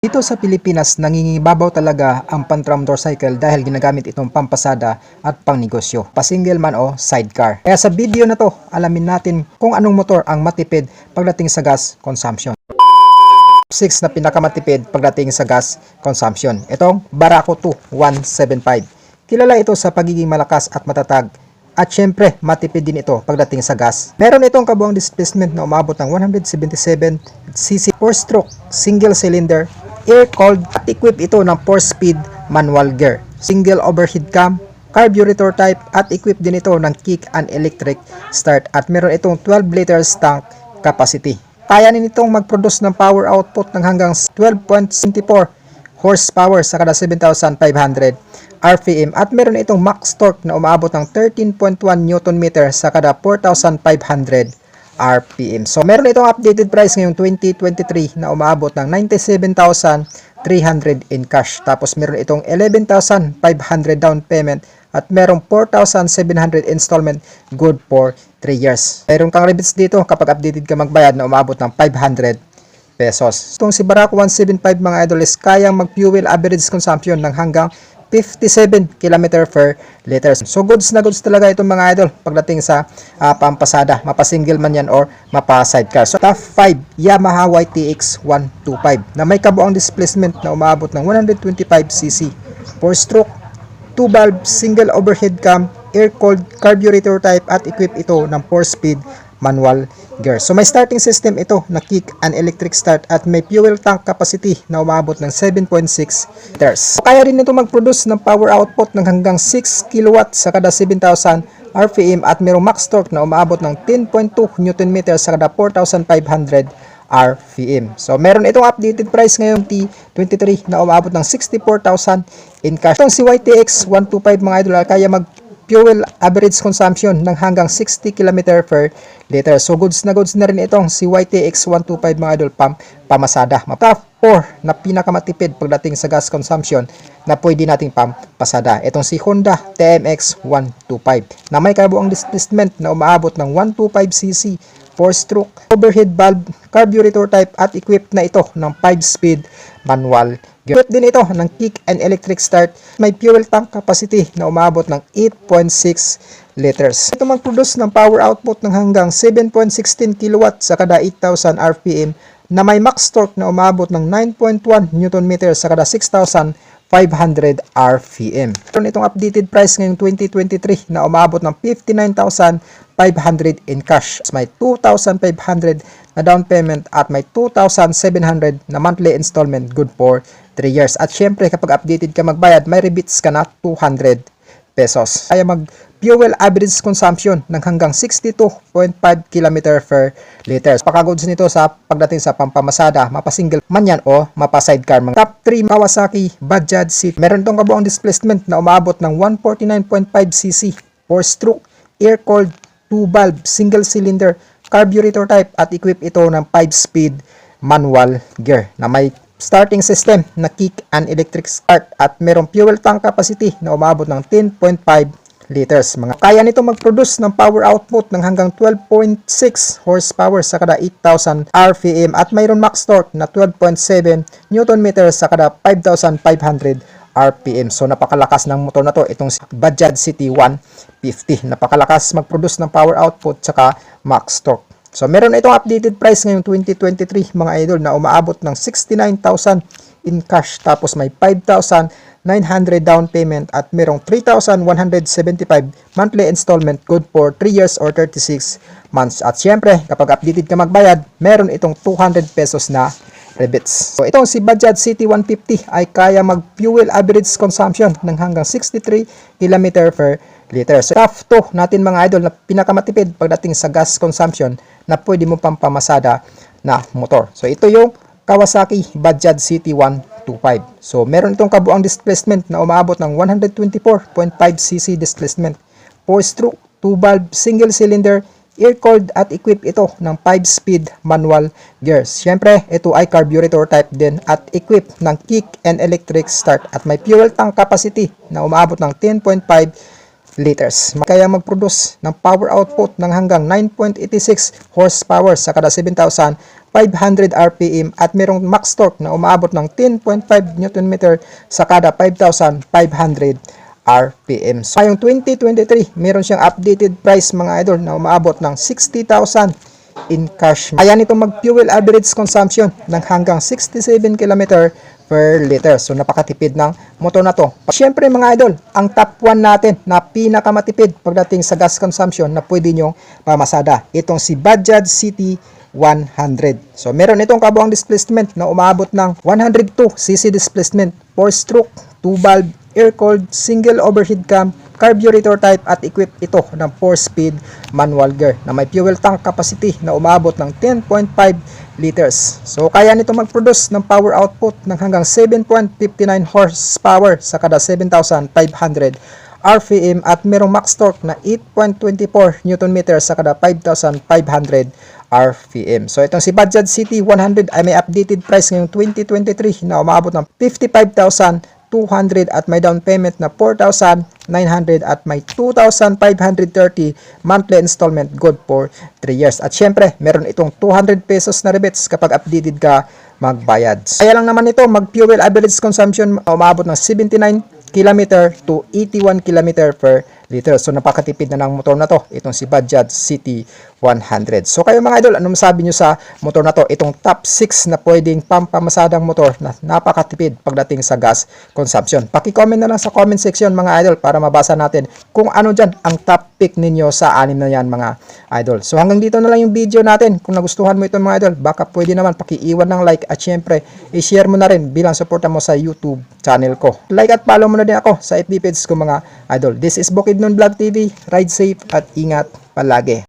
Dito sa Pilipinas, nangingibabaw talaga ang pan-tram motorcycle dahil ginagamit itong pampasada at pangnegosyo, pa-single man o sidecar. Kaya sa video na to, alamin natin kung anong motor ang matipid pagdating sa gas consumption. 6 na pinakamatipid pagdating sa gas consumption. Itong Barako 2 175. Kilala ito sa pagiging malakas at matatag. At syempre, matipid din ito pagdating sa gas. Meron itong kabuang displacement na umabot ng 177cc 4-stroke, single cylinder, air-cooled at equip ito ng 4-speed manual gear. Single overhead cam, carburetor type at equip din ito ng kick and electric start at meron itong 12 liters tank capacity. Kaya nitong mag-produce ng power output ng hanggang 12.74 horsepower sa kada 7,500 RPM at meron itong max torque na umaabot ng 13.1 Nm sa kada 4,500 RPM. So meron itong updated price ngayong 2023 na umaabot ng 97,300 in cash. Tapos meron itong 11,500 down payment at merong 4,700 installment good for 3 years. Meron kang rebates dito kapag updated ka magbayad na umaabot ng 500 pesos. Itong si Barako 175 mga idol is kayang mag-fuel average consumption ng hanggang 57 km per liter. So goods na goods talaga itong mga idol pagdating sa pampasada, mapa-single man yan or mapa-sidecar. So top 5 Yamaha YTX 125 na may kabuang displacement na umaabot ng 125cc, 4-stroke, 2-valve, single overhead cam, air-cooled, carburetor type at equip ito ng 4-speed manual gear. So may starting system ito na kick and electric start at may fuel tank capacity na umabot ng 7.6 liters. So, kaya rin ito mag-produce ng power output ng hanggang 6 kW sa kada 7,000 RPM at mayroong max torque na umabot ng 10.2 Nm sa kada 4,500 RPM. So meron itong updated price ngayong T23 na umabot ng 64,000 in cash. Itong si YTX 125 mga idol kaya fuel average consumption ng hanggang 60 km per liter. So goods na rin itong si YTX 125 mga idol pamasada. Top 4 na pinakamatipid pagdating sa gas consumption na pwede nating pampasada. Itong si Honda TMX 125 na may kabuang displacement na umaabot ng 125cc, 4-stroke, overhead valve, carburetor type at equipped na ito ng 5-speed manual gear. Equipped din ito ng kick and electric start. May fuel tank capacity na umabot ng 8.6 liters. Ito mag-produce ng power output ng hanggang 7.16 kW sa kada 8,000 RPM na may max torque na umabot ng 9.1 Nm sa kada 6,500 RPM. Meron itong updated price ngayong 2023 na umabot ng 59,500 in cash. May 2,500 na down payment at may 2,700 na monthly installment good for 3 years. At syempre kapag updated ka magbayad, may rebates ka na 200 pesos. Kaya mag-fuel average consumption ng hanggang 62.5 km per liter. Pakagods nito sa pagdating sa pampamasada, mapa-single man yan o mapa-sidecar. Top 3 Kawasaki Bajaj City. Meron itong kabuang displacement na umaabot ng 149.5cc, 4-stroke, air-cooled, 2-valve, single cylinder, carburetor type at equip ito ng 5-speed manual gear na may starting system na kick and electric start at merong fuel tank capacity na umabot ng 10.5 liters. Kaya nito mag-produce ng power output ng hanggang 12.6 horsepower sa kada 8,000 RPM at mayroon max torque na 12.7 Nm sa kada 5,500 RPM. So napakalakas ng motor na to, itong Bajaj City 150. Napakalakas mag-produce ng power output saka max torque. So meron itong updated price ngayong 2023 mga idol na umaabot ng 69,000 in cash tapos may 5,900 down payment at merong 3,175 monthly installment good for 3 years or 36 months. At syempre kapag updated ka magbayad, meron itong 200 pesos na rebates. So itong si Bajaj City 150 ay kaya mag-fuel average consumption ng hanggang 63 km per liter. So top 2 natin mga idol na pinakamatipid pagdating sa gas consumption na pwede mo pampamasada na motor. So ito yung Kawasaki Bajaj City 125. So meron itong kabuang displacement na umaabot ng 124.5cc displacement, 4-stroke, 2-valve, single cylinder, air-cooled at equip ito ng 5-speed manual gears. Siyempre, ito ay carburetor type din at equip ng kick and electric start at may fuel tank capacity na umaabot ng 10.5 liters. Kaya mag-produce ng power output ng hanggang 9.86 horsepower sa kada 7,500 500 RPM at merong max torque na umaabot ng 10.5 Nm sa kada 5,500 RPM. So, ngayong 2023, meron siyang updated price mga idol na umaabot ng 60,000 in cash. Kaya nito mag-fuel average consumption ng hanggang 67 km per liter. So, napakatipid ng motor na to. Siyempre mga idol, ang top 1 natin na pinakamatipid pagdating sa gas consumption na pwede nyong pamasada. Itong si Bajaj City 100. So, meron itong kabuang displacement na umabot ng 102cc displacement, 4-stroke, 2-valve, air-cooled, single overhead cam, carburetor type at equipped ito ng 4-speed manual gear na may fuel tank capacity na umabot ng 10.5 liters. So, kaya nito mag-produce ng power output ng hanggang 7.59 horsepower sa kada 7,500 RPM at merong max torque na 8.24 Nm sa kada 5,500 RPM. So, itong si Bajaj City 100 ay may updated price ngayong 2023 na umabot ng 55,200 at may down payment na 4,900 at may 2,530 monthly installment good for 3 years. At syempre, meron itong 200 pesos na rebates kapag updated ka magbayad. Kaya lang naman ito, mag-fuel average consumption umabot ng 79 km to 81 km per liter. So, napakatipid na ng motor na to. Itong si Bajaj City 100. So, kayo mga idol, ano masabi nyo sa motor na to? Itong top 6 na pwedeng pampamasadang motor na napakatipid pagdating sa gas consumption. Paki-comment na lang sa comment section mga idol para mabasa natin kung ano dyan ang top pick ninyo sa 6 na yan mga idol. So, hanggang dito na lang yung video natin. Kung nagustuhan mo ito mga idol, baka pwede naman paki-iwan ng like at syempre, i-share mo na rin bilang suporta mo sa YouTube channel ko. Like at follow mo na din ako sa FB page ko mga idol. This is Bukidnon Vlog TV. Ride safe at ingat palagi.